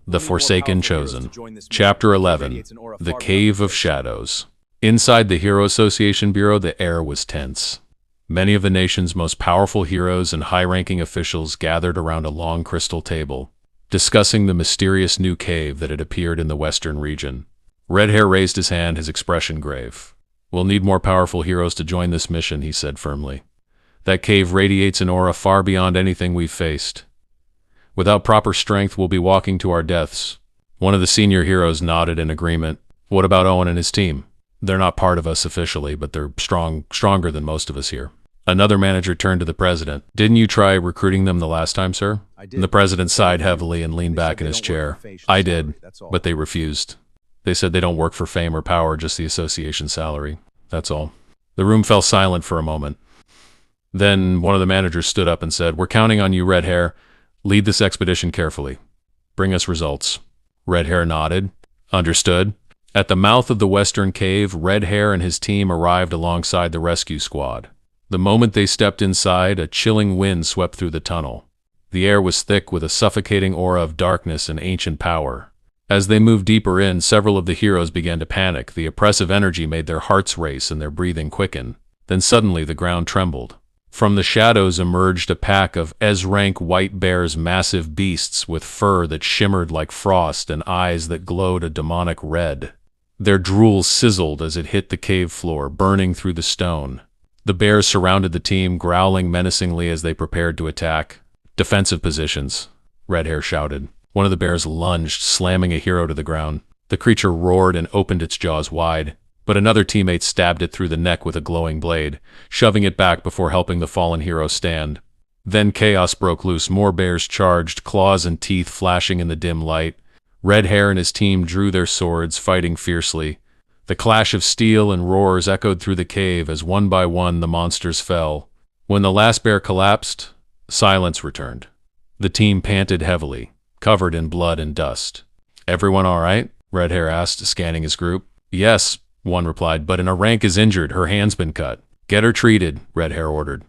The Forsaken Chosen. Chapter 11. The Cave of Shadows. Inside the Hero Association Bureau, the air was tense. Many of the nation's most powerful heroes and high-ranking officials gathered around a long crystal table, discussing the mysterious new cave that had appeared in the western region. Redhair raised his hand, his expression grave. "We'll need more powerful heroes to join this mission," he said firmly. "That cave radiates an aura far beyond anything we've faced. Without proper strength, we'll be walking to our deaths." One of the senior heroes nodded in agreement. "What about Owen and his team? They're not part of us officially, but they're stronger than most of us here." Another manager turned to the president. "Didn't you try recruiting them the last time, sir?" And the president sighed heavily and leaned back in his chair. "I did, but they refused. They said they don't work for fame or power, just the association salary. That's all." The room fell silent for a moment. Then one of the managers stood up and said, "We're counting on you, Redhair. Lead this expedition carefully. Bring us results." Redhair nodded. "Understood." At the mouth of the western cave, Redhair and his team arrived alongside the rescue squad. The moment they stepped inside, a chilling wind swept through the tunnel. The air was thick with a suffocating aura of darkness and ancient power. As they moved deeper in, several of the heroes began to panic. The oppressive energy made their hearts race and their breathing quicken. Then suddenly the ground trembled. From the shadows emerged a pack of S-rank white bears, massive beasts with fur that shimmered like frost and eyes that glowed a demonic red. Their drool sizzled as it hit the cave floor, burning through the stone. The bears surrounded the team, growling menacingly as they prepared to attack. "Defensive positions," Redhair shouted. One of the bears lunged, slamming a hero to the ground. The creature roared and opened its jaws wide, but another teammate stabbed it through the neck with a glowing blade, shoving it back before helping the fallen hero stand. Then chaos broke loose. More bears charged, claws and teeth flashing in the dim light. Redhair and his team drew their swords, fighting fiercely. The clash of steel and roars echoed through the cave as one by one the monsters fell. When the last bear collapsed, silence returned. The team panted heavily, covered in blood and dust. "Everyone all right?" Redhair asked, scanning his group. "Yes," one replied, "but a rank is injured. Her hand's been cut." "Get her treated," Redhair ordered.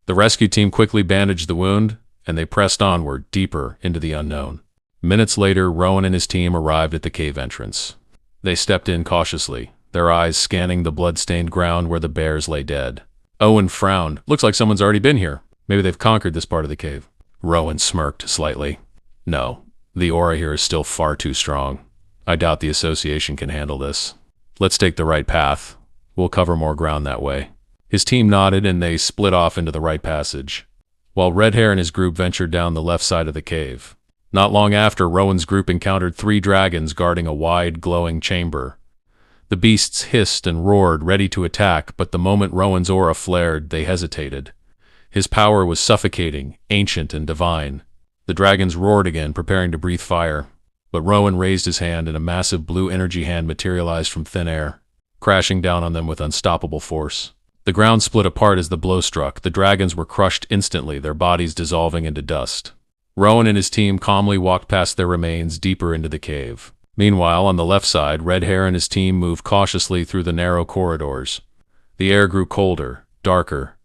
The rescue team quickly bandaged the wound, and they pressed onward, deeper into the unknown. Minutes later, Rowan and his team arrived at the cave entrance. They stepped in cautiously, their eyes scanning the blood-stained ground where the bears lay dead. Owen frowned. "Looks like someone's already been here. Maybe they've conquered this part of the cave." Rowan smirked slightly. "No, the aura here is still far too strong. I doubt the association can handle this. Let's take the right path. We'll cover more ground that way." His team nodded and they split off into the right passage, while Redhair and his group ventured down the left side of the cave. Not long after, Rowan's group encountered 3 dragons guarding a wide, glowing chamber. The beasts hissed and roared, ready to attack, but the moment Rowan's aura flared, they hesitated. His power was suffocating, ancient and divine. The dragons roared again, preparing to breathe fire. But Rowan raised his hand and a massive blue energy hand materialized from thin air, crashing down on them with unstoppable force. The ground split apart as the blow struck. The dragons were crushed instantly, their bodies dissolving into dust. Rowan and his team calmly walked past their remains deeper into the cave. Meanwhile, on the left side, Redhair and his team moved cautiously through the narrow corridors. The air grew colder, darker.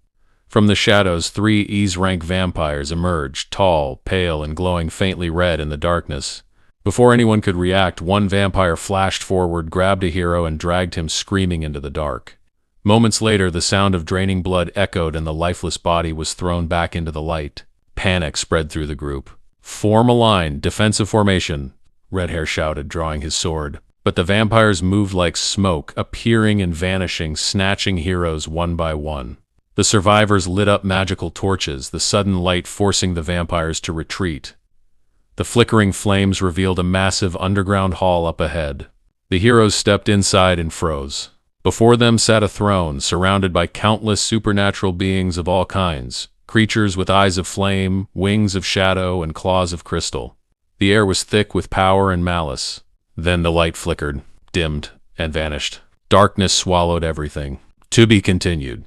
From the shadows, 3 S-rank vampires emerged, tall, pale, and glowing faintly red in the darkness. Before anyone could react, one vampire flashed forward, grabbed a hero, and dragged him screaming into the dark. Moments later, the sound of draining blood echoed and the lifeless body was thrown back into the light. Panic spread through the group. "Form a line, defensive formation," Redhair shouted, drawing his sword. But the vampires moved like smoke, appearing and vanishing, snatching heroes one by one. The survivors lit up magical torches, the sudden light forcing the vampires to retreat. The flickering flames revealed a massive underground hall up ahead. The heroes stepped inside and froze. Before them sat a throne, surrounded by countless supernatural beings of all kinds. Creatures with eyes of flame, wings of shadow, and claws of crystal. The air was thick with power and malice. Then the light flickered, dimmed, and vanished. Darkness swallowed everything. To be continued.